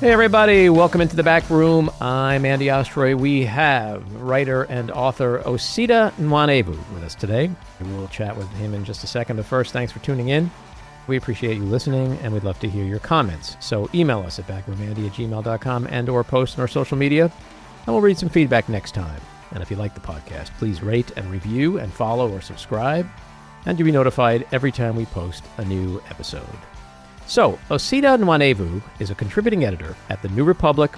Hey everybody, welcome into the back room. I'm Andy Ostroy. We have writer and author Osita Nwanevu with us today. We'll chat with him in just a second, but first, thanks for tuning in. We appreciate you listening, and we'd love to hear your comments. So email us at backroomandy@gmail.com and or post on our social media, and we'll read some feedback next time. And if you like the podcast, please rate and review and follow or subscribe, and you'll be notified every time we post a new episode. So, Osita Nwanevu is a contributing editor at The New Republic,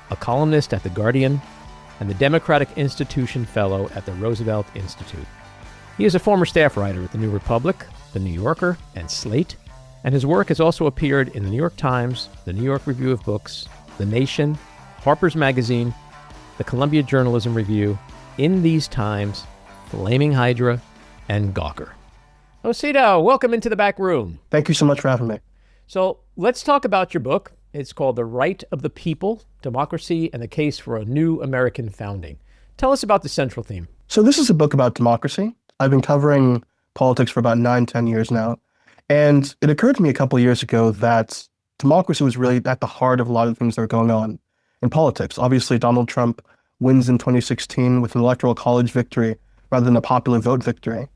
a columnist at The Guardian, and the Democratic Institution Fellow at the Roosevelt Institute. He is a former staff writer at The New Republic, The New Yorker, and Slate, and his work has also appeared in The New York Times, The New York Review of Books, The Nation, Harper's Magazine, the Columbia Journalism Review, In These Times, Flaming Hydra, and Gawker. Osita, welcome into the back room. Thank you so much for having me. So let's talk about your book. It's called The Right of the People, Democracy and the Case for a New American Founding. Tell us about the central theme. So this is a book about democracy. I've been covering politics for about 9-10 years now. And it occurred to me a couple of years ago that democracy was really at the heart of a lot of things that are going on in politics. Obviously, Donald Trump wins in 2016 with an electoral college victory rather than a popular vote victory.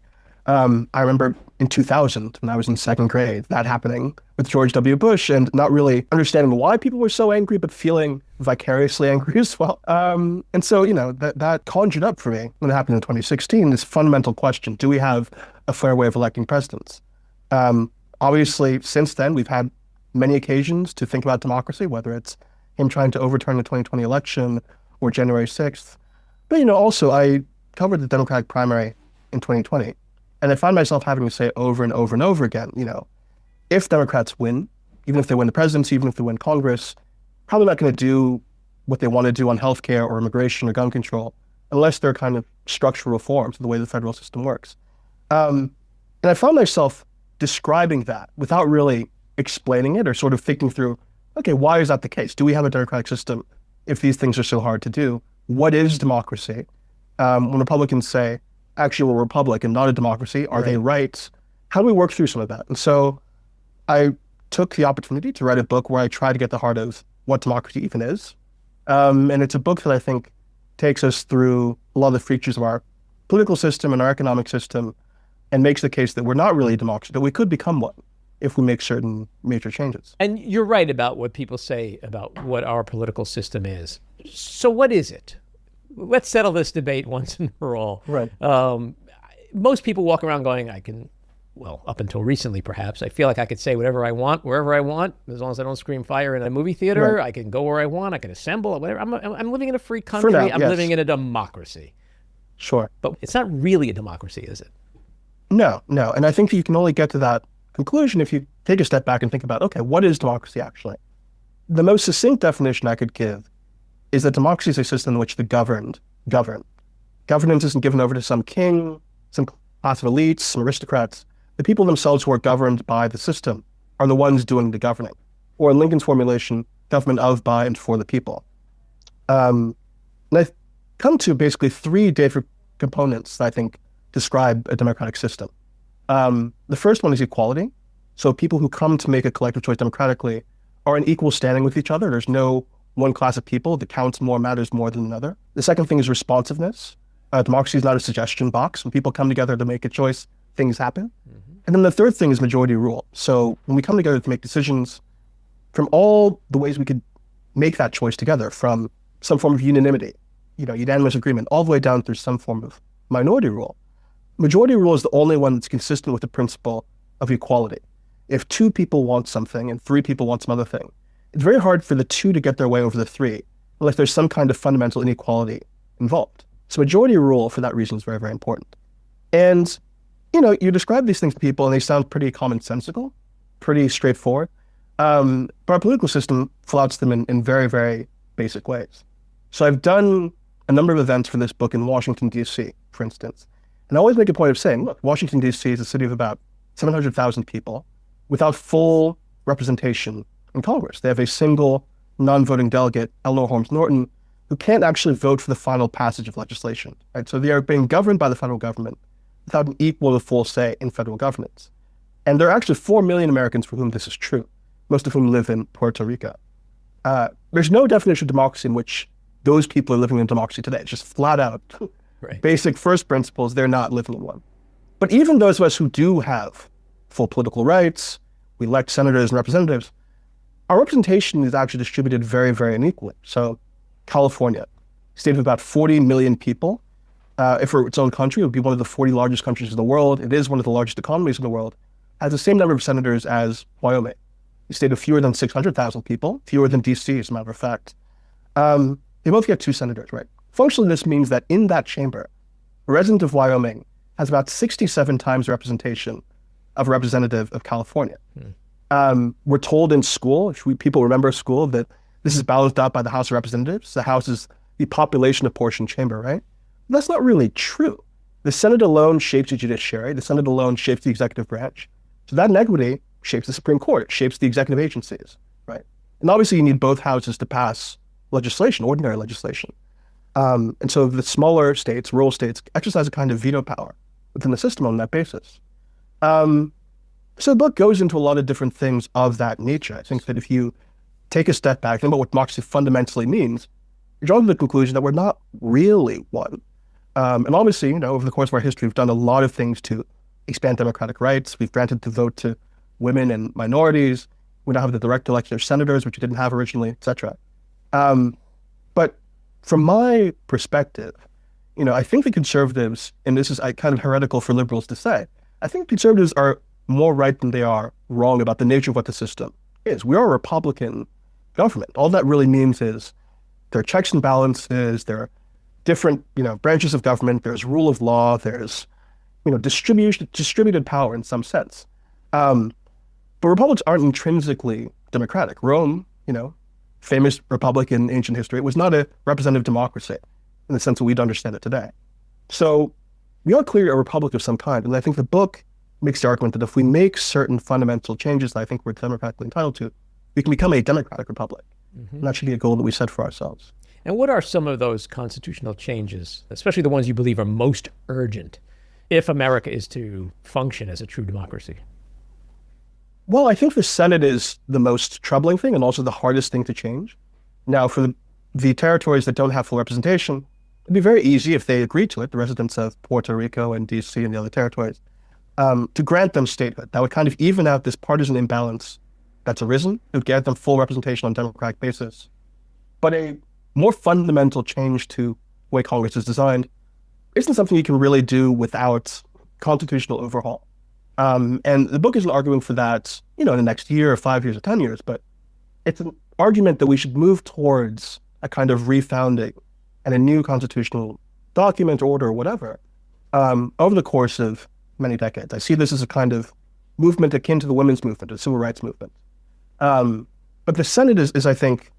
I remember in 2000, when I was in second grade, that happening with George W. Bush and not really understanding why people were so angry, but feeling vicariously angry as well. And so, that conjured up for me when it happened in 2016, this fundamental question: do we have a fair way of electing presidents? Obviously, since then, we've had many occasions to think about democracy, whether it's him trying to overturn the 2020 election or January 6th. But, also, I covered the Democratic primary in 2020. And I find myself having to say over and over and over again, if Democrats win, even if they win the presidency, even if they win Congress, probably not going to do what they want to do on healthcare or immigration or gun control, unless they're kind of structural reforms of the way the federal system works. And I found myself describing that without really explaining it or sort of thinking through, okay, why is that the case? Do we have a democratic system if these things are so hard to do? What is democracy? When Republicans say, actually, we're a republic and not a democracy, are they right? How do we work through some of that? And so I took the opportunity to write a book where I try to get the heart of what democracy even is. And it's a book that I think takes us through a lot of the features of our political system and our economic system and makes the case that we're not really a democracy, that we could become one if we make certain major changes. And you're right about what people say about what our political system is. So what is it? Let's settle this debate once and for all. Right. Most people walk around going, up until recently perhaps, I feel like I could say whatever I want, wherever I want, as long as I don't scream fire in a movie theater. Right. I can go where I want, I can assemble, whatever. I'm living in a free country. Now, I'm living in a democracy. Sure. But it's not really a democracy, is it? No. And I think that you can only get to that conclusion if you take a step back and think about, okay, what is democracy actually? The most succinct definition I could give is that democracy is a system in which the governed govern. Governance isn't given over to some king, some class of elites, some aristocrats. The people themselves who are governed by the system are the ones doing the governing. Or in Lincoln's formulation, government of, by, and for the people. And I've come to basically three different components that I think describe a democratic system. The first one is equality. So people who come to make a collective choice democratically are in equal standing with each other. There's no one class of people that counts more, matters more than another. The second thing is responsiveness. Democracy is not a suggestion box. When people come together to make a choice, things happen. Mm-hmm. And then the third thing is majority rule. So when we come together to make decisions, from all the ways we could make that choice together, from some form of unanimity, unanimous agreement, all the way down through some form of minority rule. Majority rule is the only one that's consistent with the principle of equality. If two people want something and three people want some other thing, it's very hard for the two to get their way over the three unless there's some kind of fundamental inequality involved. So majority rule, for that reason, is very, very important. And, you describe these things to people and they sound pretty commonsensical, pretty straightforward. But our political system flouts them in very, very basic ways. So I've done a number of events for this book in Washington, D.C., for instance. And I always make a point of saying, look, Washington, D.C. is a city of about 700,000 people without full representation in Congress. They have a single non-voting delegate, Eleanor Holmes Norton, who can't actually vote for the final passage of legislation. Right? So they are being governed by the federal government without an equal or full say in federal governance. And there are actually 4 million Americans for whom this is true, most of whom live in Puerto Rico. There's no definition of democracy in which those people are living in democracy today. It's just flat out Right. basic first principles. They're not living in one. But even those of us who do have full political rights, we elect senators and representatives, our representation is actually distributed very, very unequally. So California, state of about 40 million people. If it were its own country, it would be one of the 40 largest countries in the world. It is one of the largest economies in the world. Has the same number of senators as Wyoming. A state of fewer than 600,000 people, fewer than DC, as a matter of fact. They both get 2 senators, right? Functionally, this means that in that chamber, a resident of Wyoming has about 67 times the representation of a representative of California. We're told in school, if people remember school, that this is balanced out by the House of Representatives. The House is the population apportioned chamber, right? That's not really true. The Senate alone shapes the judiciary. The Senate alone shapes the executive branch. So that inequity shapes the Supreme Court. It shapes the executive agencies, right? And obviously you need both houses to pass legislation, ordinary legislation. And so the smaller states, rural states, exercise a kind of veto power within the system on that basis. So the book goes into a lot of different things of that nature. I think that if you take a step back, think about what democracy fundamentally means, you're drawing to the conclusion that we're not really one. And obviously, over the course of our history, we've done a lot of things to expand democratic rights. We've granted the vote to women and minorities. We now have the direct election of senators, which we didn't have originally, et cetera. But from my perspective, I think the conservatives, and this is kind of heretical for liberals to say, I think conservatives are more right than they are wrong about the nature of what the system is. We are a Republican government. All that really means is there are checks and balances, there are different, branches of government, there's rule of law, there's, distributed power in some sense. But republics aren't intrinsically democratic. Rome, famous republic in ancient history, it was not a representative democracy in the sense that we'd understand it today. So we are clearly a republic of some kind. And I think the book makes the argument that if we make certain fundamental changes that I think we're democratically entitled to, we can become a democratic republic. And that should be a goal that we set for ourselves. And what are some of those constitutional changes, especially the ones you believe are most urgent, if America is to function as a true democracy? Well, I think the Senate is the most troubling thing and also the hardest thing to change. Now, for the territories that don't have full representation, it'd be very easy if they agreed to it, the residents of Puerto Rico and DC and the other territories, to grant them statehood. That would kind of even out this partisan imbalance that's arisen. It would get them full representation on a democratic basis. But a more fundamental change to the way Congress is designed isn't something you can really do without constitutional overhaul. And the book isn't arguing for that, in the next year or 5 years or 10 years, but it's an argument that we should move towards a kind of refounding and a new constitutional document, order, or whatever, over the course of many decades. I see this as a kind of movement akin to the women's movement, the civil rights movement. But the Senate is I think,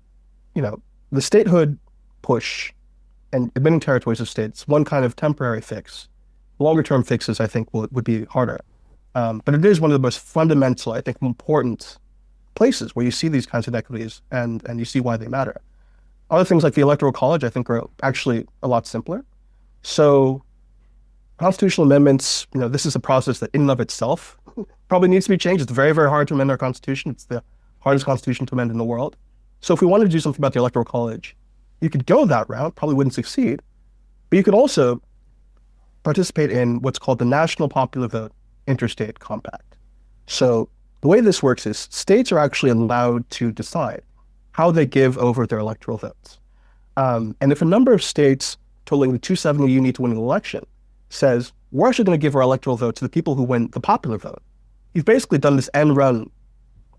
the statehood push and admitting territories of states, one kind of temporary fix. Longer-term fixes, I think, would be harder. But it is one of the most fundamental, I think, important places where you see these kinds of inequities and you see why they matter. Other things like the Electoral College, I think, are actually a lot simpler. So constitutional amendments, this is a process that in and of itself probably needs to be changed. It's very, very hard to amend our Constitution. It's the hardest Constitution to amend in the world. So if we wanted to do something about the Electoral College, you could go that route, probably wouldn't succeed, but you could also participate in what's called the National Popular Vote Interstate Compact. So the way this works is states are actually allowed to decide how they give over their electoral votes. And if a number of states totaling the 270 you need to win an election says, we're actually going to give our electoral vote to the people who win the popular vote, you've basically done this end run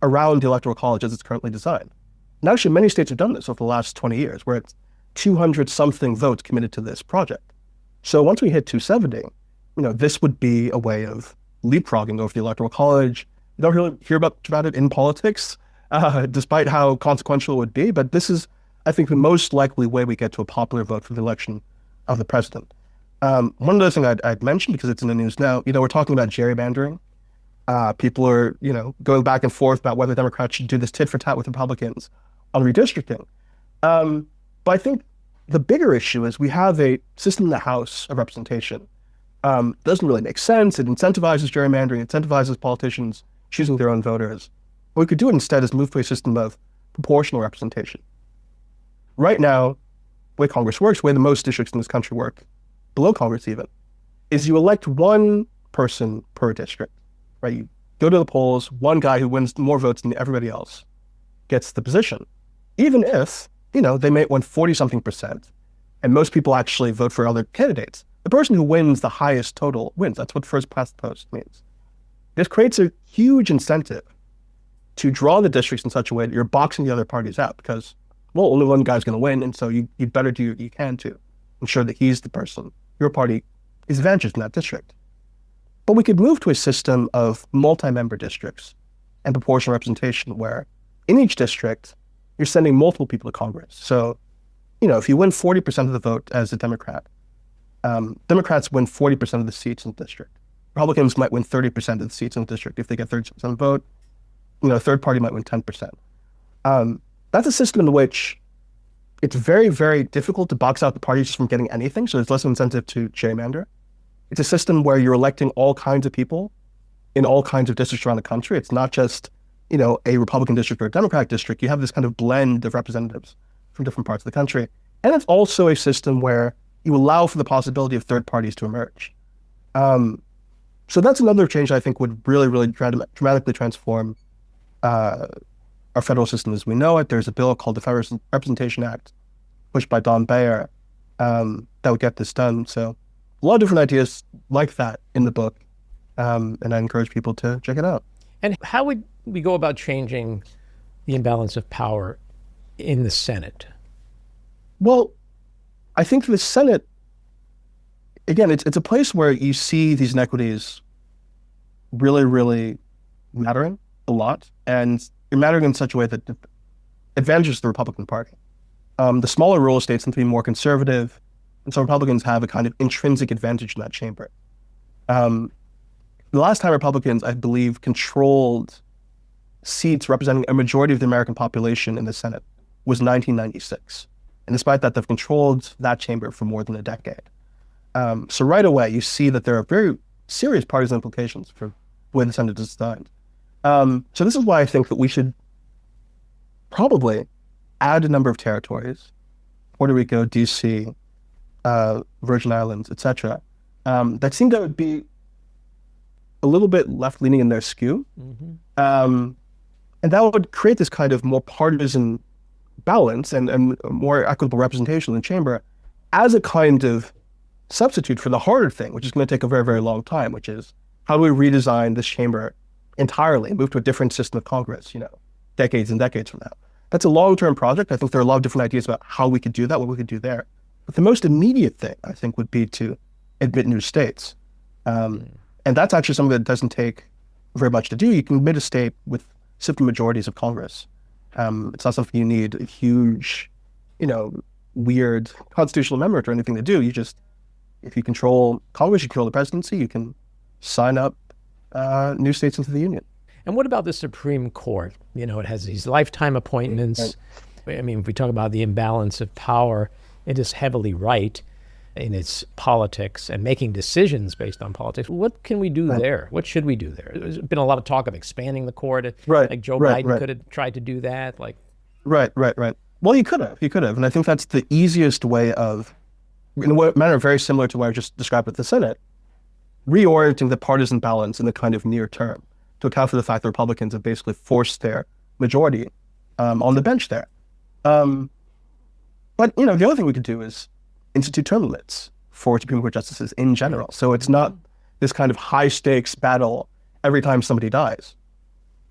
around the Electoral College as it's currently designed. And actually, many states have done this over the last 20 years, where it's 200-something votes committed to this project. So once we hit 270, this would be a way of leapfrogging over the Electoral College. You don't really hear about it in politics, despite how consequential it would be. But this is, I think, the most likely way we get to a popular vote for the election of the president. One of those things I'd mention, because it's in the news now, we're talking about gerrymandering. People are, going back and forth about whether Democrats should do this tit for tat with Republicans on redistricting. But I think the bigger issue is we have a system in the House of representation. Doesn't really make sense. It incentivizes gerrymandering, incentivizes politicians choosing their own voters. What we could do instead is move to a system of proportional representation. Right now, the way Congress works, the way the most districts in this country work, below Congress even, is you elect one person per district, right? You go to the polls, one guy who wins more votes than everybody else gets the position. Even if, they may win 40-something%, and most people actually vote for other candidates. The person who wins the highest total wins. That's what first past the post means. This creates a huge incentive to draw the districts in such a way that you're boxing the other parties out because, well, only one guy's going to win, and so you better do what you can to ensure that he's the person. Your party is advantaged in that district. But we could move to a system of multi-member districts and proportional representation where in each district, you're sending multiple people to Congress. So, if you win 40% of the vote as a Democrat, Democrats win 40% of the seats in the district. Republicans might win 30% of the seats in the district. If they get 30% of the vote, a third party might win 10%. That's a system in which it's very, very difficult to box out the parties just from getting anything, so there's less incentive to gerrymander. It's a system where you're electing all kinds of people in all kinds of districts around the country. It's not just, a Republican district or a Democratic district. You have this kind of blend of representatives from different parts of the country. And it's also a system where you allow for the possibility of third parties to emerge. So that's another change I think would really, really dramatically transform our federal system as we know it. There's a bill called the Federal Representation Act, pushed by Don Bayer, that would get this done. So a lot of different ideas like that in the book, and I encourage people to check it out. And how would we go about changing the imbalance of power in the Senate? Well, I think the Senate, again, it's a place where you see these inequities really, really mattering a lot, and they're mattering in such a way that advantages the Republican Party. The smaller rural states tend to be more conservative, and so Republicans have a kind of intrinsic advantage in that chamber. The last time Republicans, I believe, controlled seats representing a majority of the American population in the Senate was 1996. And despite that, they've controlled that chamber for more than a decade. So right away, you see that there are very serious partisan implications for the way the Senate is designed. So this is why I think that we should probably add a number of territories, Puerto Rico, DC, Virgin Islands, etc., that seem to be a little bit left-leaning in their skew. Mm-hmm. And that would create this kind of more partisan balance and more equitable representation in the chamber as a kind of substitute for the harder thing, which is going to take a very, very long time, which is how do we redesign this chamber entirely and move to a different system of Congress, decades and decades from now. That's a long-term project. I think there are a lot of different ideas about how we could do that, what we could do there. But the most immediate thing, I think, would be to admit new states. And that's actually something that doesn't take very much to do. You can admit a state with simple majorities of Congress. It's not something you need a huge, weird constitutional amendment or anything to do. You just, if you control Congress, you control the presidency, you can sign up new states into the Union. And what about the Supreme Court? It has these lifetime appointments. Right. I mean, if we talk about the imbalance of power, it is heavily right in its politics and making decisions based on politics. What can we do there? What should we do there? There's been a lot of talk of expanding the court. Right. Like Joe Biden could have tried to do that. Right. Well, he could have. And I think that's the easiest way of, in a manner very similar to what I just described with the Senate, reorienting the partisan balance in the kind of near term to account for the fact that Republicans have basically forced their majority on the bench there. But, the other thing we could do is institute term limits for Supreme Court justices in general. So it's not this kind of high stakes battle every time somebody dies.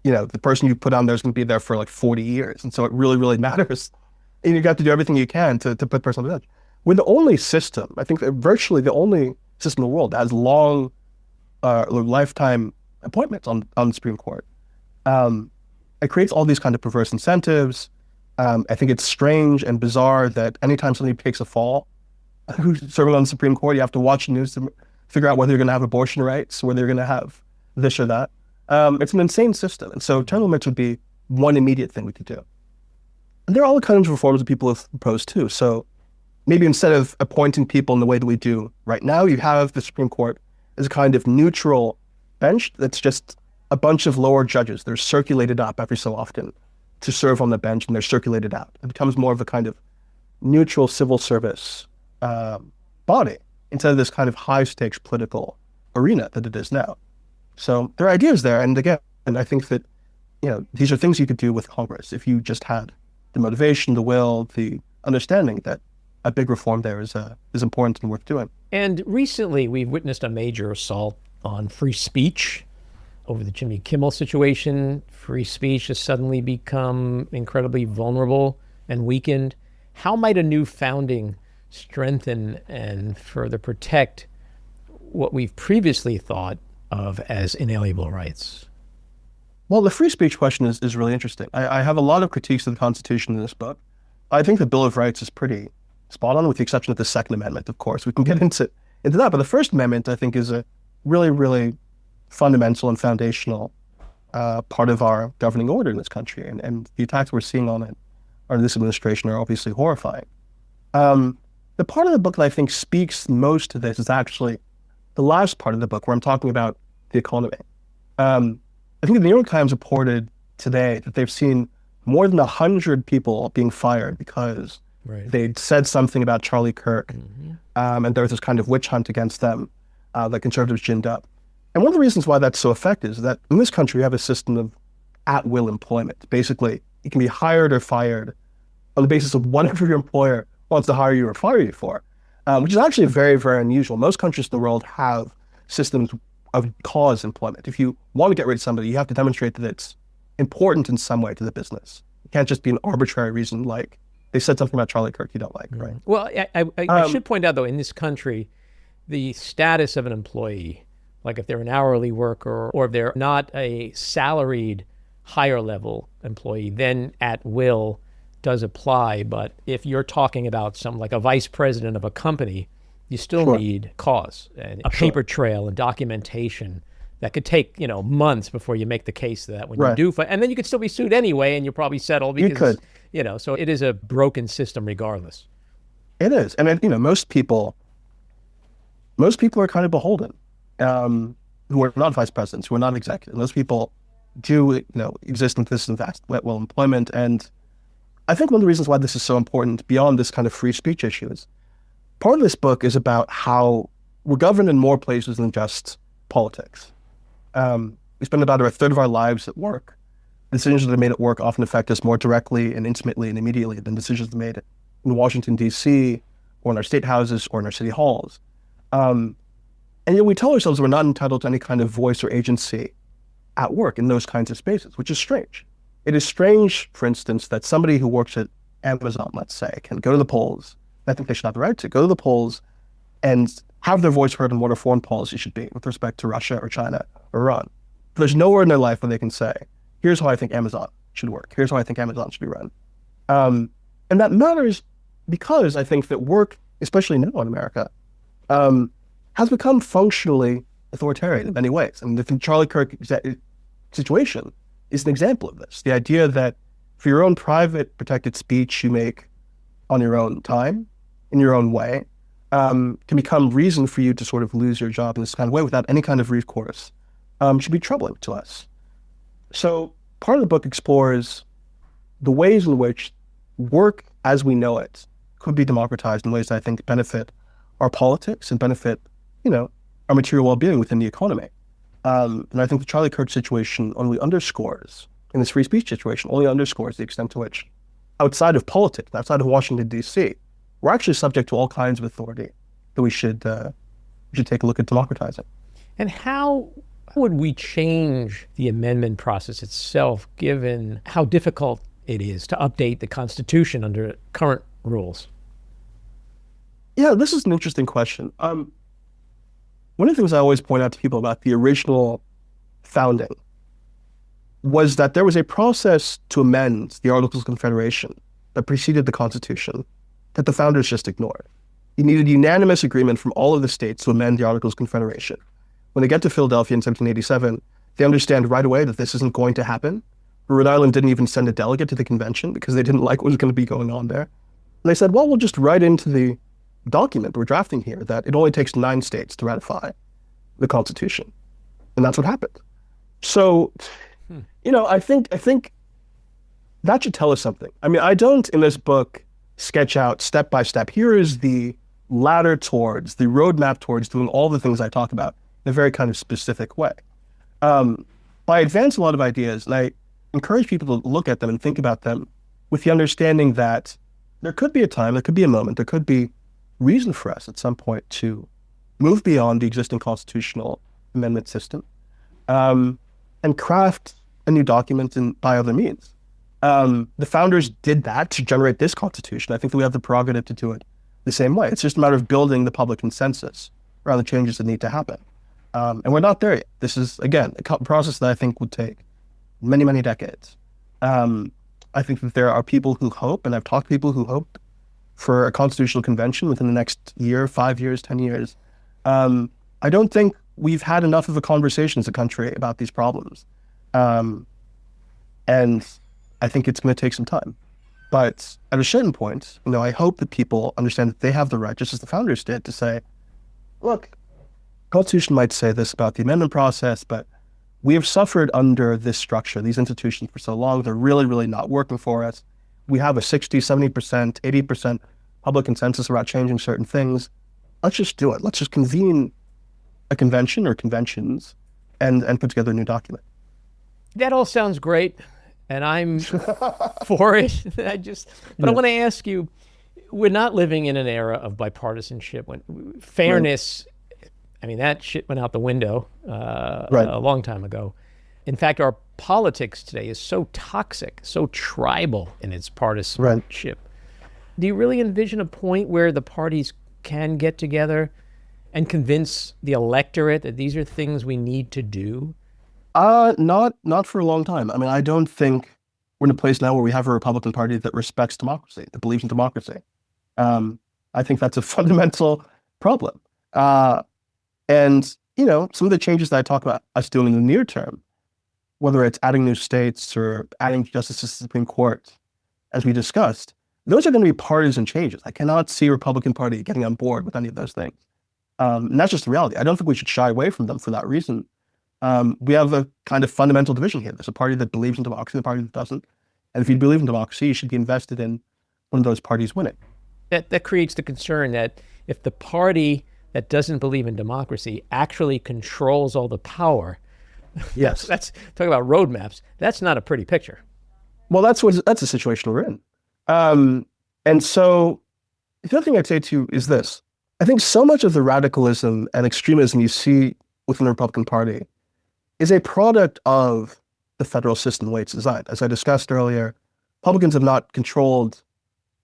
The person you put on there is going to be there for like 40 years. And so it really, really matters. And you have to do everything you can to put the person on the bench. We're the only system, I think virtually the only system in the world that has long lifetime appointments on the Supreme Court. It creates all these kind of perverse incentives. I think it's strange and bizarre that anytime somebody takes a fall, who's serving on the Supreme Court, you have to watch the news to figure out whether you're going to have abortion rights, whether you're going to have this or that. It's an insane system. And so term limits would be one immediate thing we could do. And there are all kinds of reforms that people have proposed too. So maybe instead of appointing people in the way that we do right now, you have the Supreme Court as a kind of neutral bench that's just a bunch of lower judges. They're circulated up every so often to serve on the bench and they're circulated out. It becomes more of a kind of neutral civil service body instead of this kind of high stakes political arena that it is now. So there are ideas there. And again, I think that, these are things you could do with Congress if you just had the motivation, the will, the understanding that a big reform there is important and worth doing. And recently we've witnessed a major assault on free speech over the Jimmy Kimmel situation. Free speech has suddenly become incredibly vulnerable and weakened. How might a new founding strengthen and further protect what we've previously thought of as inalienable rights? Well, the free speech question is really interesting. I have a lot of critiques of the Constitution in this book. I think the Bill of Rights is pretty spot on, with the exception of the Second Amendment, of course. We can get into that. But the First Amendment, I think, is a really, really fundamental and foundational part of our governing order in this country. And the attacks we're seeing on it under this administration are obviously horrifying. The part of the book that I think speaks most to this is actually the last part of the book, where I'm talking about the economy. I think the New York Times reported today that they've seen more than 100 people being fired because they'd said something about Charlie Kirk, and there was this kind of witch hunt against them that conservatives ginned up. And one of the reasons why that's so effective is that in this country, we have a system of at-will employment. Basically, you can be hired or fired on the basis of whatever your employer wants to hire you or fire you for, which is actually very, very unusual. Most countries in the world have systems of cause employment. If you want to get rid of somebody, you have to demonstrate that it's important in some way to the business. It can't just be an arbitrary reason, like they said something about Charlie Kirk you don't like, right? Well, I should point out, though, in this country, the status of an employee, like if they're an hourly worker or if they're not a salaried higher level employee, then at will does apply. But if you're talking about some like a vice president of a company, you still need cause and a paper trail and documentation that could take, months before you make the case that when you do, and then you could still be sued anyway, and you'll probably settle because, so it is a broken system regardless. It is. And, most people are kind of beholden, who are not vice presidents, who are not executives. Those people do, exist in this system of at-will employment. And I think one of the reasons why this is so important beyond this kind of free speech issue is part of this book is about how we're governed in more places than just politics. We spend about a third of our lives at work. Decisions that are made at work often affect us more directly and intimately and immediately than decisions that are made in Washington, D.C., or in our state houses or in our city halls. And yet we tell ourselves we're not entitled to any kind of voice or agency at work in those kinds of spaces, which is strange. It is strange, for instance, that somebody who works at Amazon, let's say, can go to the polls. I think they should have the right to go to the polls and have their voice heard on what our foreign policy should be with respect to Russia or China or Iran. But there's nowhere in their life where they can say, here's how I think Amazon should work. Here's how I think Amazon should be run. And that matters because I think that work, especially now in America, has become functionally authoritarian in many ways. And the Charlie Kirk situation is an example of this. The idea that for your own private protected speech you make on your own time, in your own way, can become reason for you to sort of lose your job in this kind of way without any kind of recourse, should be troubling to us. So part of the book explores the ways in which work as we know it could be democratized in ways that I think benefit our politics and benefit, our material well-being within the economy. And I think the Charlie Kirk situation only underscores, in this free speech situation, only underscores the extent to which outside of politics, outside of Washington, D.C., we're actually subject to all kinds of authority that we should take a look at democratizing. And how would we change the amendment process itself, given how difficult it is to update the Constitution under current rules? Yeah, this is an interesting question. One of the things I always point out to people about the original founding was that there was a process to amend the Articles of Confederation that preceded the Constitution that the founders just ignored. You needed unanimous agreement from all of the states to amend the Articles of Confederation. When they get to Philadelphia in 1787, they understand right away that this isn't going to happen. Rhode Island didn't even send a delegate to the convention because they didn't like what was going to be going on there. And they said, well, we'll just write into the document we're drafting here that it only takes 9 states to ratify the Constitution. And that's what happened. So, I think that should tell us something. I mean, I don't in this book sketch out step by step. Here is the ladder towards, the roadmap towards doing all the things I talk about in a very kind of specific way. I advance a lot of ideas, and I encourage people to look at them and think about them with the understanding that there could be a time, there could be a moment, there could be reason for us at some point to move beyond the existing constitutional amendment system, and craft a new document by other means. The founders did that to generate this constitution. I think that we have the prerogative to do it the same way. It's just a matter of building the public consensus around the changes that need to happen. And we're not there yet. This is, again, a process that I think would take many, many decades. I think that there are people who hope, and I've talked to people who hope for a constitutional convention within the next year, 5 years, 10 years. I don't think we've had enough of a conversation as a country about these problems. And I think it's going to take some time. But at a certain point, I hope that people understand that they have the right, just as the founders did, to say, look, the Constitution might say this about the amendment process, but we have suffered under this structure, these institutions for so long. They're really, really not working for us. We have a 60, 70%, 80% public consensus about changing certain things. Let's just do it. Let's just convene a convention or conventions and put together a new document. That all sounds great, and I'm for it. I want to ask you, we're not living in an era of bipartisanship. When fairness, I mean, that shit went out the window a long time ago. In fact, our politics today is so toxic, so tribal in its partisanship. Do you really envision a point where the parties can get together and convince the electorate that these are things we need to do? Not for a long time. I mean, I don't think we're in a place now where we have a Republican Party that respects democracy, that believes in democracy. I think that's a fundamental problem. And, some of the changes that I talk about us doing in the near term, whether it's adding new states or adding justices to the Supreme Court, as we discussed, those are going to be partisan changes. I cannot see a Republican Party getting on board with any of those things. And that's just the reality. I don't think we should shy away from them for that reason. We have a kind of fundamental division here. There's a party that believes in democracy and a party that doesn't. And if you believe in democracy, you should be invested in one of those parties winning. That creates the concern that if the party that doesn't believe in democracy actually controls all the power, yes, that's talking about roadmaps. That's not a pretty picture. Well, that's the situation we're in. And so the other thing I'd say too is this. I think so much of the radicalism and extremism you see within the Republican Party is a product of the federal system the way it's designed. As I discussed earlier, Republicans have not controlled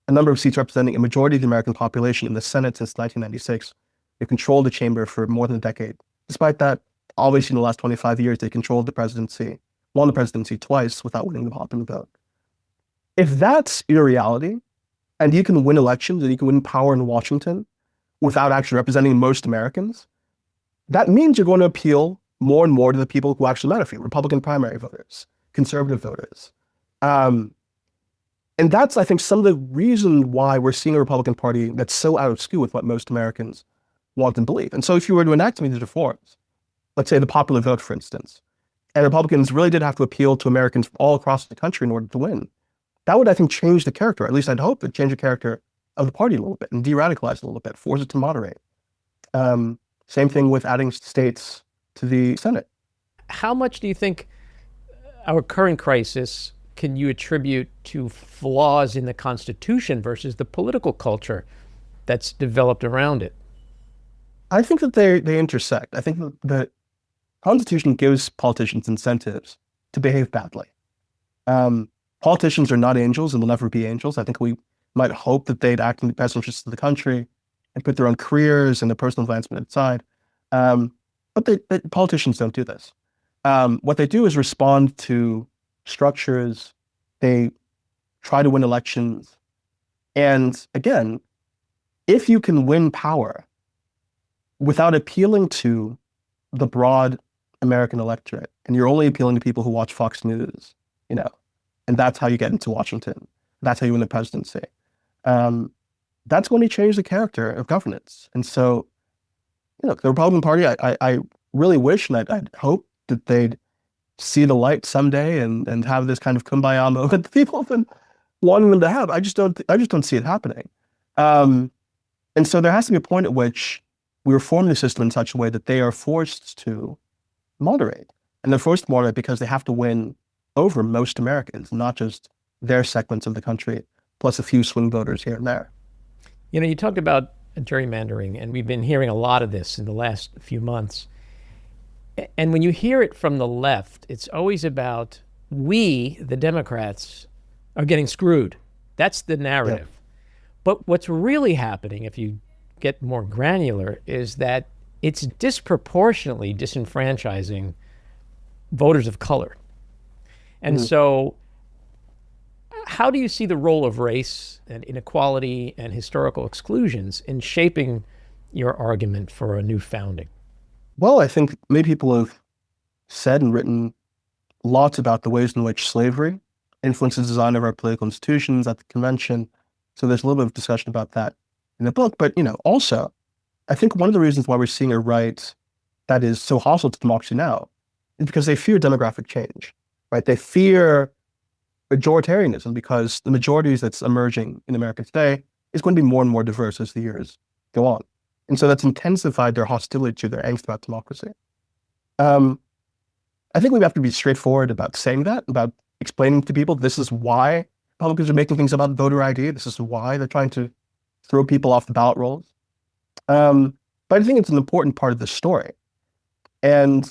a number of seats representing a majority of the American population in the Senate since 1996. They've controlled the chamber for more than a decade. Despite that, obviously in the last 25 years, they controlled the presidency, won the presidency twice without winning the popular vote. If that's your reality, and you can win elections and you can win power in Washington without actually representing most Americans, that means you're going to appeal more and more to the people who actually matter for you, Republican primary voters, conservative voters. And that's, I think, some of the reason why we're seeing a Republican Party that's so out of skew with what most Americans want and believe. And so if you were to enact some of these reforms, let's say the popular vote, for instance, and Republicans really did have to appeal to Americans all across the country in order to win, that would, I think, change the character, or at least I'd hope it change the character of the party a little bit and de-radicalize it a little bit, force it to moderate. Same thing with adding states to the Senate. How much do you think our current crisis can you attribute to flaws in the Constitution versus the political culture that's developed around it? I think that they intersect. I think that the Constitution gives politicians incentives to behave badly. Politicians are not angels and will never be angels. I think we might hope that they'd act in the best interests of the country and put their own careers and their personal advancement aside. But politicians don't do this. What they do is respond to structures. They try to win elections. And again, if you can win power without appealing to the broad American electorate, and you're only appealing to people who watch Fox News, and that's how you get into Washington, that's how you win the presidency, that's going to change the character of governance. And so, the Republican Party, I really wish and I'd hope that they'd see the light someday and have this kind of kumbaya moment that people have been wanting them to have. I just don't see it happening. And so there has to be a point at which we reform the system in such a way that they are forced to moderate. And they're forced to moderate because they have to win over most Americans, not just their segments of the country, plus a few swing voters here and there. You know, you talked about gerrymandering, and we've been hearing a lot of this in the last few months. And when you hear it from the left, it's always about we, the Democrats, are getting screwed. That's the narrative. Yeah. But what's really happening, if you get more granular, is that it's disproportionately disenfranchising voters of color. And so how do you see the role of race and inequality and historical exclusions in shaping your argument for a new founding? Well, I think many people have said and written lots about the ways in which slavery influences the design of our political institutions at the convention. So there's a little bit of discussion about that in the book. But, also, I think one of the reasons why we're seeing a right that is so hostile to democracy now is because they fear demographic change, right? They fear majoritarianism because the majorities that's emerging in America today is going to be more and more diverse as the years go on. And so that's intensified their hostility to their angst about democracy. I think we have to be straightforward about saying that, about explaining to people this is why Republicans are making things about voter ID. This is why they're trying to throw people off the ballot rolls. But I think it's an important part of the story. And,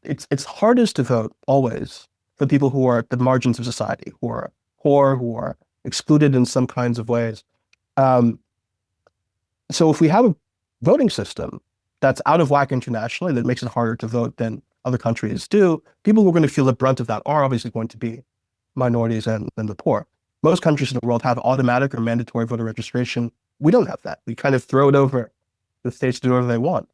it's hardest to vote always for people who are at the margins of society, who are poor, who are excluded in some kinds of ways. So if we have a voting system that's out of whack internationally, that makes it harder to vote than other countries do, people who are going to feel the brunt of that are obviously going to be minorities and the poor. Most countries in the world have automatic or mandatory voter registration. We don't have that. We kind of throw it over the states to do whatever they want.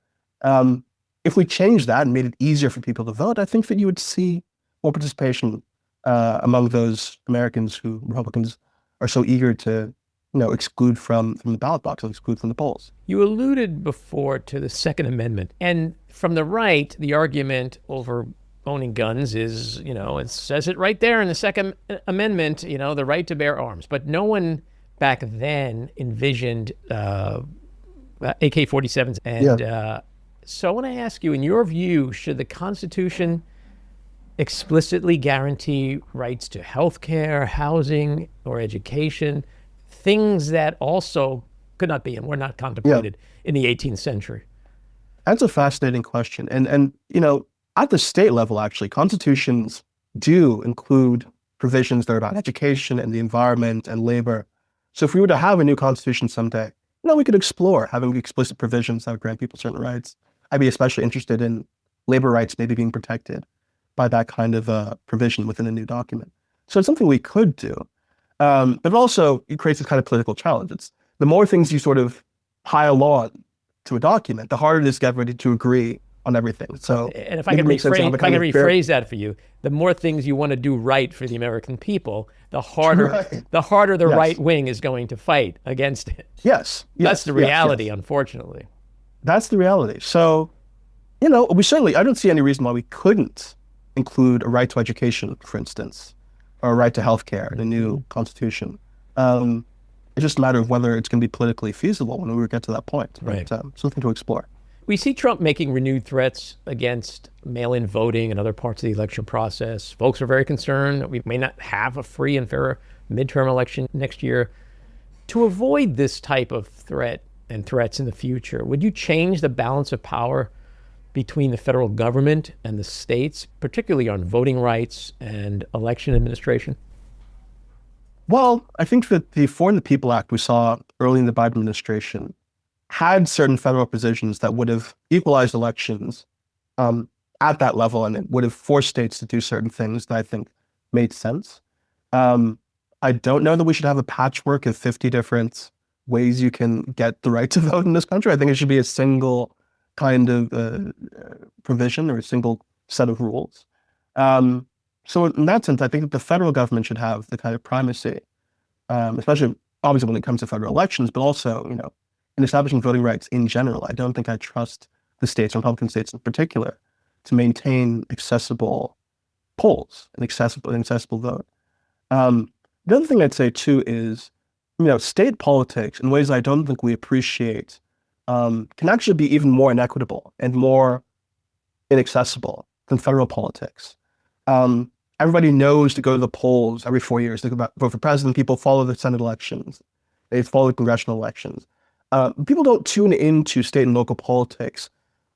If we change that and made it easier for people to vote, I think that you would see more participation among those Americans who Republicans are so eager to exclude from the ballot box, exclude from the polls. You alluded before to the Second Amendment. And from the right, the argument over owning guns is, it says it right there in the Second Amendment, the right to bear arms. But no one back then envisioned AK-47s. And so I want to ask you, in your view, should the Constitution explicitly guarantee rights to health care, housing, or education, things that also could not be and were not contemplated in the 18th century? That's a fascinating question. And at the state level, actually, constitutions do include provisions that are about education and the environment and labor. So if we were to have a new constitution someday, we could explore having explicit provisions that would grant people certain rights. I'd be especially interested in labor rights maybe being protected by that kind of provision within a new document. So it's something we could do. But also it creates this kind of political challenge. It's the more things you sort of pile on to a document, the harder it is to get ready to agree on everything. So, and if I can rephrase that for you, the more things you want to do right for the American people, the harder the right wing is going to fight against it. Yes. That's the reality, unfortunately. That's the reality. So, I don't see any reason why we couldn't include a right to education, for instance, or a right to health care in a new constitution. It's just a matter of whether it's going to be politically feasible when we get to that point. Right. Something to explore. We see Trump making renewed threats against mail-in voting and other parts of the election process. Folks are very concerned that we may not have a free and fair midterm election next year. To avoid this type of threat and threats in the future, would you change the balance of power between the federal government and the states, particularly on voting rights and election administration? Well, I think that the For the People Act we saw early in the Biden administration had certain federal provisions that would have equalized elections at that level, and it would have forced states to do certain things that I think made sense. I don't know that we should have a patchwork of 50 different ways you can get the right to vote in this country. I think it should be a single kind of provision or a single set of rules. So in that sense, I think that the federal government should have the kind of primacy, especially obviously when it comes to federal elections, but also, in establishing voting rights in general. I don't think I trust the states, Republican states in particular, to maintain accessible polls and accessible vote. The other thing I'd say too is, state politics in ways I don't think we appreciate can actually be even more inequitable and more inaccessible than federal politics. Everybody knows to go to the polls every 4 years to vote for president. People follow the Senate elections. They follow the congressional elections. People don't tune into state and local politics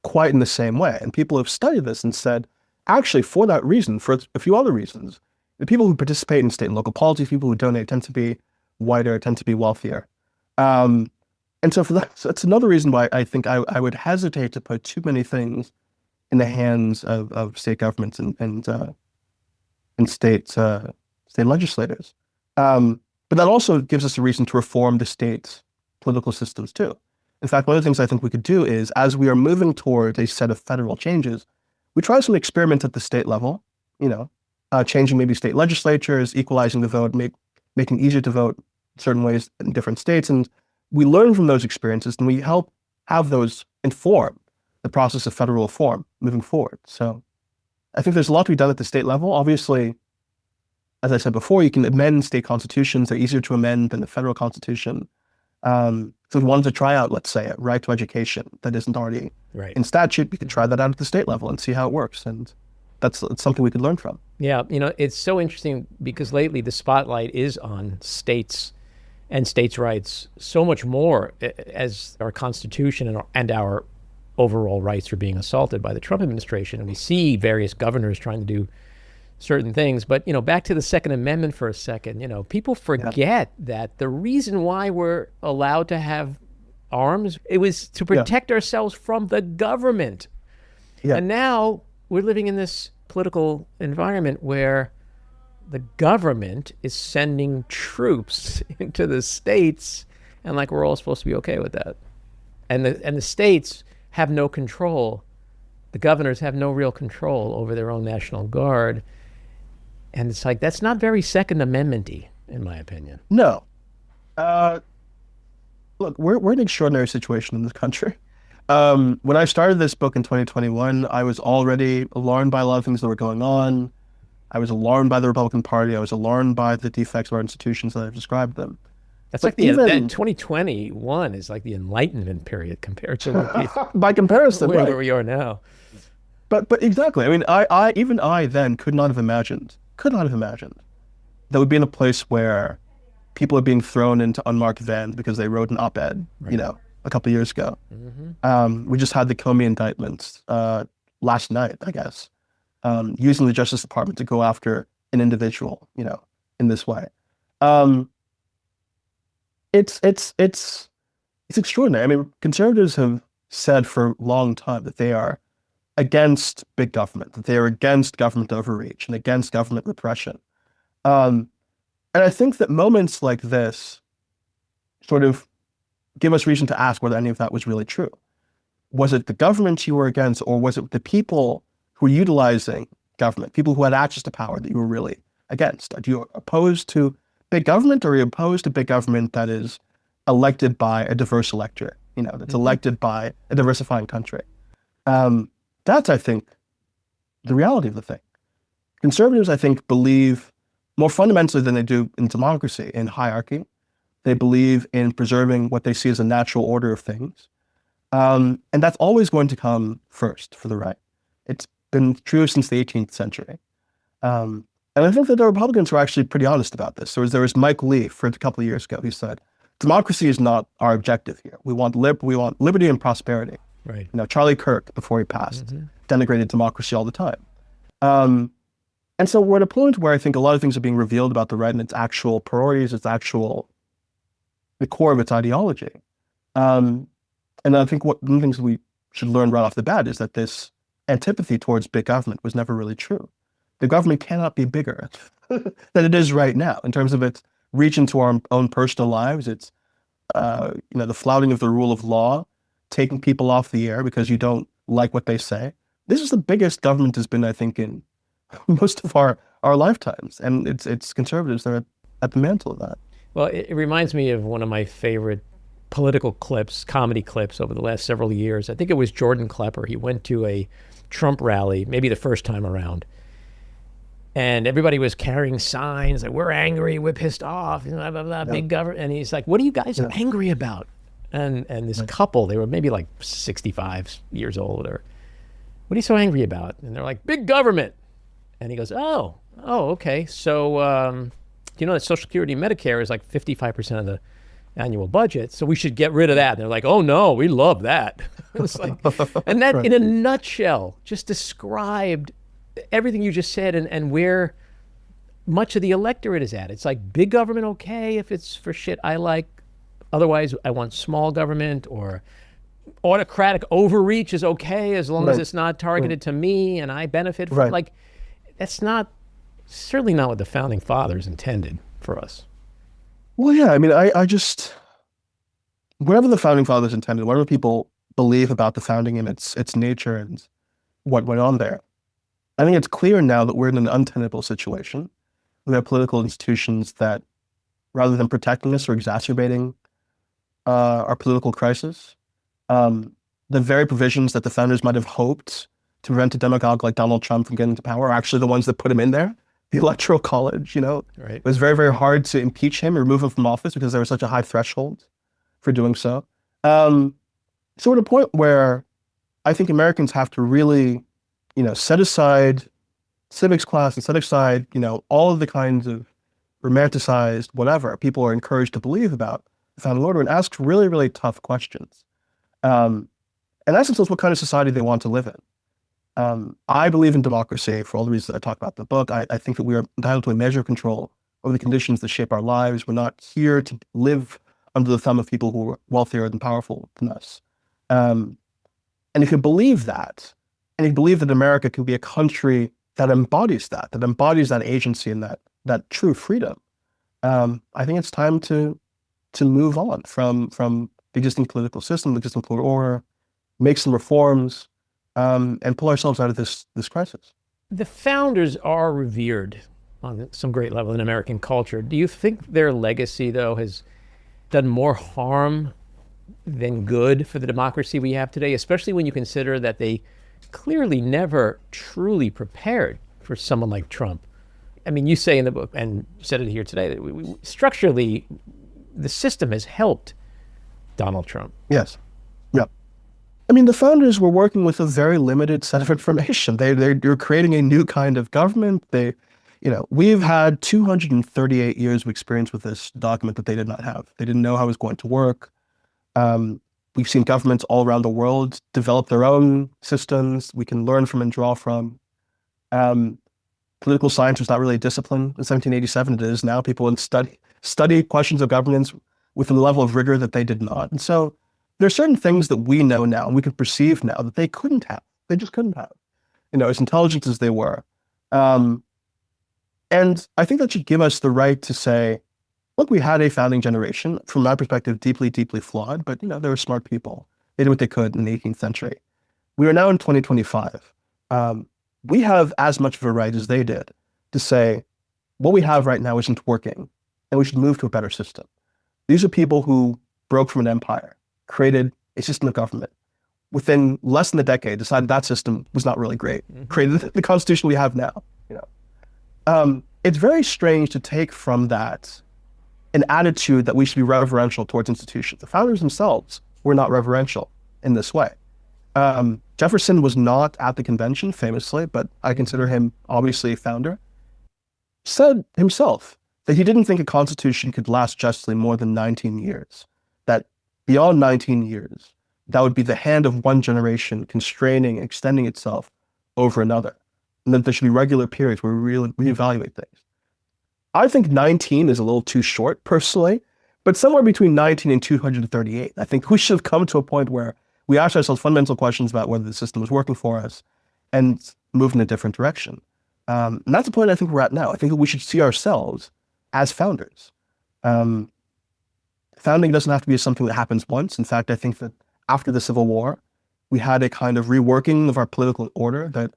quite in the same way. And people have studied this and said, actually, for that reason, for a few other reasons, the people who participate in state and local politics, people who donate, tend to be whiter, tend to be wealthier. And so for that, so that's another reason why I think I would hesitate to put too many things in the hands of state governments and state legislators. But that also gives us a reason to reform the state's political systems too. In fact, one of the things I think we could do is, as we are moving towards a set of federal changes, we try some experiments at the state level, changing maybe state legislatures, equalizing the vote, making it easier to vote certain ways in different states. And we learn from those experiences and we help have those inform the process of federal reform moving forward. So I think there's a lot to be done at the state level. Obviously, as I said before, you can amend state constitutions. They're easier to amend than the federal constitution. So if we wanted to try out, let's say, a right to education that isn't already in statute, we could try that out at the state level and see how it works. And that's something we could learn from. Yeah, it's so interesting because lately the spotlight is on states and states' rights so much more as our Constitution and our overall rights are being assaulted by the Trump administration. And we see various governors trying to do certain things. But, back to the Second Amendment for a second, people forget that the reason why we're allowed to have arms, it was to protect ourselves from the government. Yeah. And now we're living in this political environment where the government is sending troops into the states, and we're all supposed to be okay with that. And the states have no control. The governors have no real control over their own National Guard. And it's that's not very Second Amendment-y, in my opinion. No. Look, we're in an extraordinary situation in this country. When I started this book in 2021, I was already alarmed by a lot of things that were going on. I was alarmed by the Republican Party. I was alarmed by the defects of our institutions that I've described them. That's but 2021 is like the Enlightenment period compared to by comparison, where we are now. But exactly. I mean, I then could not have imagined that we'd be in a place where people are being thrown into unmarked vans because they wrote an op-ed, a couple of years ago. Mm-hmm. We just had the Comey indictments last night, I guess, using the Justice Department to go after an individual, in this way. It's extraordinary. I mean, conservatives have said for a long time that they are against big government, that they are against government overreach and against government repression. And I think that moments like this sort of give us reason to ask whether any of that was really true. Was it the government you were against, or was it the people who were utilizing government, people who had access to power, that you were really against? Are you opposed to big government, or are you opposed to big government that is elected by a diverse electorate, that's elected by a diversifying country? That's, I think, the reality of the thing. Conservatives, I think, believe more fundamentally than they do in democracy, in hierarchy. They believe in preserving what they see as a natural order of things. And that's always going to come first for the right. It's been true since the 18th century. And I think that the Republicans were actually pretty honest about this. There was Mike Lee for a couple of years ago. He said, democracy is not our objective here. We want liberty and prosperity. Right. Charlie Kirk, before he passed, denigrated democracy all the time. And so we're at a point where I think a lot of things are being revealed about the right and its actual priorities, the core of its ideology. And I think one of the things we should learn right off the bat is that this antipathy towards big government was never really true. The government cannot be bigger than it is right now in terms of its reach into our own personal lives. It's, the flouting of the rule of law, taking people off the air because you don't like what they say. This is the biggest government has been, I think, in most of our lifetimes. And it's conservatives that are at the mantle of that. Well, it reminds me of one of my favorite political clips, comedy clips over the last several years. I think it was Jordan Klepper. He went to a Trump rally, maybe the first time around. And everybody was carrying signs like, we're angry, we're pissed off, blah, blah, blah, big government. And he's like, what are you guys angry about? And this couple, they were maybe like 65 years old, or what are you so angry about? And they're like, big government. And he goes, oh, okay. So, you know that Social Security and Medicare is like 55% of the annual budget, so we should get rid of that. And they're like, oh no, we love that. It's like, and that in a nutshell just described everything you just said, and where much of the electorate is at. It's like, big government, okay, if it's for shit I like. Otherwise, I want small government, or autocratic overreach is okay as long as it's not targeted to me and I benefit from it. Like, that's certainly not what the founding fathers intended for us. Well, yeah, I mean, I just, whatever the founding fathers intended, whatever people believe about the founding and its nature and what went on there, I think it's clear now that we're in an untenable situation. We have political institutions that, rather than protecting us, are exacerbating our political crisis. The very provisions that the founders might have hoped to prevent a demagogue like Donald Trump from getting into power are actually the ones that put him in there. The Electoral College, it was very, very hard to impeach him or remove him from office because there was such a high threshold for doing so. So at a point where I think Americans have to really, set aside civics class and set aside, all of the kinds of romanticized whatever people are encouraged to believe about the founding order, and ask really, really tough questions. And ask themselves what kind of society they want to live in. I believe in democracy for all the reasons that I talk about in the book. I think that we are entitled to a measure of control over the conditions that shape our lives. We're not here to live under the thumb of people who are wealthier and powerful than us. And if you believe that, and you believe that America can be a country that embodies that agency and that true freedom, I think it's time to move on from the existing political system, the existing political order, make some reforms, and pull ourselves out of this crisis. The founders are revered on some great level in American culture. Do you think their legacy, though, has done more harm than good for the democracy we have today, especially when you consider that they clearly never truly prepared for someone like Trump? I mean, you say in the book, and you said it here today, that we structurally, the system has helped Donald Trump. Yes. Yeah. I mean, the founders were working with a very limited set of information. They're creating a new kind of government. We've had 238 years of experience with this document that they did not have. They didn't know how it was going to work. We've seen governments all around the world develop their own systems we can learn from and draw from. Political science was not really a discipline in 1787. It is now. People study questions of governance with a level of rigor that they did not. And so there are certain things that we know now and we can perceive now that they couldn't have. They just couldn't have, as intelligent as they were. And I think that should give us the right to say, look, we had a founding generation, from my perspective, deeply, deeply flawed, but they were smart people. They did what they could in the 18th century. We are now in 2025. We have as much of a right as they did to say, what we have right now isn't working, and we should move to a better system. These are people who broke from an empire, created a system of government. Within less than a decade, decided that system was not really great. Created the Constitution we have now. It's very strange to take from that an attitude that we should be reverential towards institutions. The founders themselves were not reverential in this way. Jefferson was not at the convention, famously, but I consider him obviously a founder. Said himself that he didn't think a constitution could last justly more than 19 years. That beyond 19 years, that would be the hand of one generation constraining, extending itself over another. And that there should be regular periods where we reevaluate things. I think 19 is a little too short, personally, but somewhere between 19 and 238. I think we should have come to a point where we ask ourselves fundamental questions about whether the system is working for us and move in a different direction. And that's the point I think we're at now. I think that we should see ourselves as founders. Founding doesn't have to be something that happens once. In fact, I think that after the Civil War, we had a kind of reworking of our political order that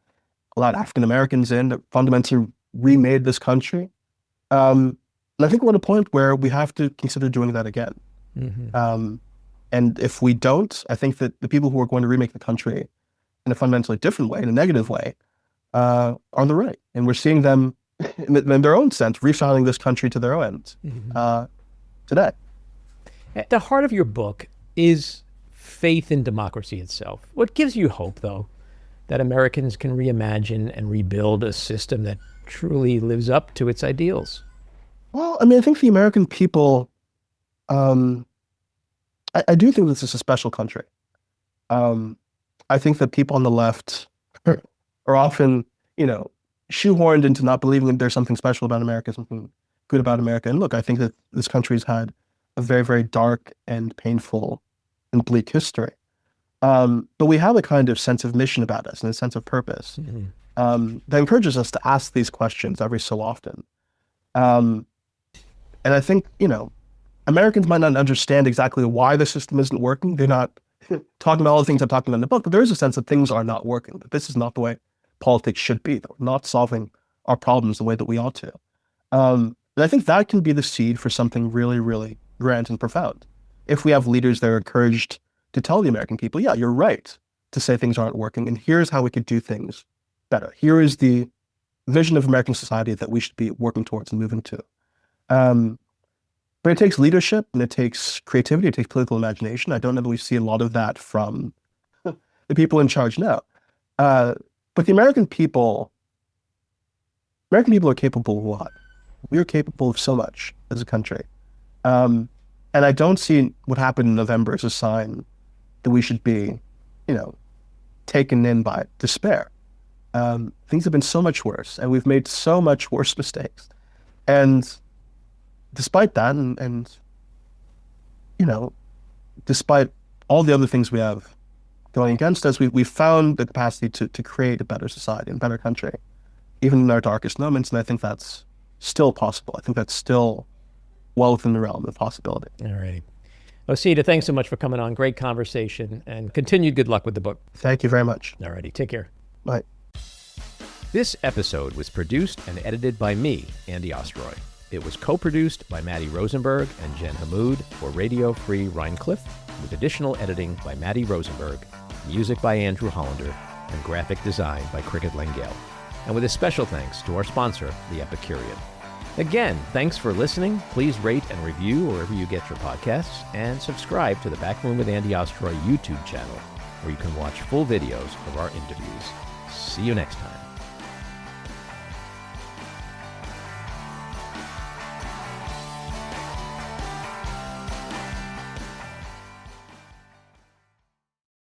allowed African Americans in, that fundamentally remade this country. And I think we're at a point where we have to consider doing that again. And if we don't, I think that the people who are going to remake the country in a fundamentally different way, in a negative way, are on the right. And we're seeing them, in their own sense, refiling this country to their own ends today. At the heart of your book is faith in democracy itself. What gives you hope, though, that Americans can reimagine and rebuild a system that truly lives up to its ideals? Well, I mean, I think the American people, I do think this is a special country. I think that people on the left are often, shoehorned into not believing that there's something special about America, something good about America. And look, I think that this country's had a very, very dark and painful and bleak history. But we have a kind of sense of mission about us and a sense of purpose that encourages us to ask these questions every so often. And I think, Americans might not understand exactly why the system isn't working. They're not talking about all the things I'm talking about in the book, but there is a sense that things are not working, that this is not the way politics should be, that we're not solving our problems the way that we ought to. And I think that can be the seed for something really, really grand and profound. If we have leaders that are encouraged to tell the American people, yeah, you're right to say things aren't working, and here's how we could do things better. Here is the vision of American society that we should be working towards and moving to. But it takes leadership and it takes creativity, it takes political imagination. I don't know that we see a lot of that from the people in charge now. But the American people are capable of a lot. We are capable of so much as a country. And I don't see what happened in November as a sign that we should be, taken in by despair. Things have been so much worse, and we've made so much worse mistakes. And despite that, and despite all the other things we have going against us, we've found the capacity to create a better society and a better country, even in our darkest moments. And I think that's still possible. I think that's still well within the realm of possibility. All righty. Osita, thanks so much for coming on. Great conversation, and continued good luck with the book. Thank you very much. All righty. Take care. Bye. This episode was produced and edited by me, Andy Ostroy. It was co-produced by Matty Rosenberg and Jen Hammoud for Radio Free Rhinecliff, with additional editing by Matty Rosenberg, music by Andrew Hollander, and graphic design by Cricket Langell. And with a special thanks to our sponsor, The Epicurean. Again, thanks for listening. Please rate and review wherever you get your podcasts, and subscribe to the Backroom with Andy Ostroy YouTube channel, where you can watch full videos of our interviews. See you next time.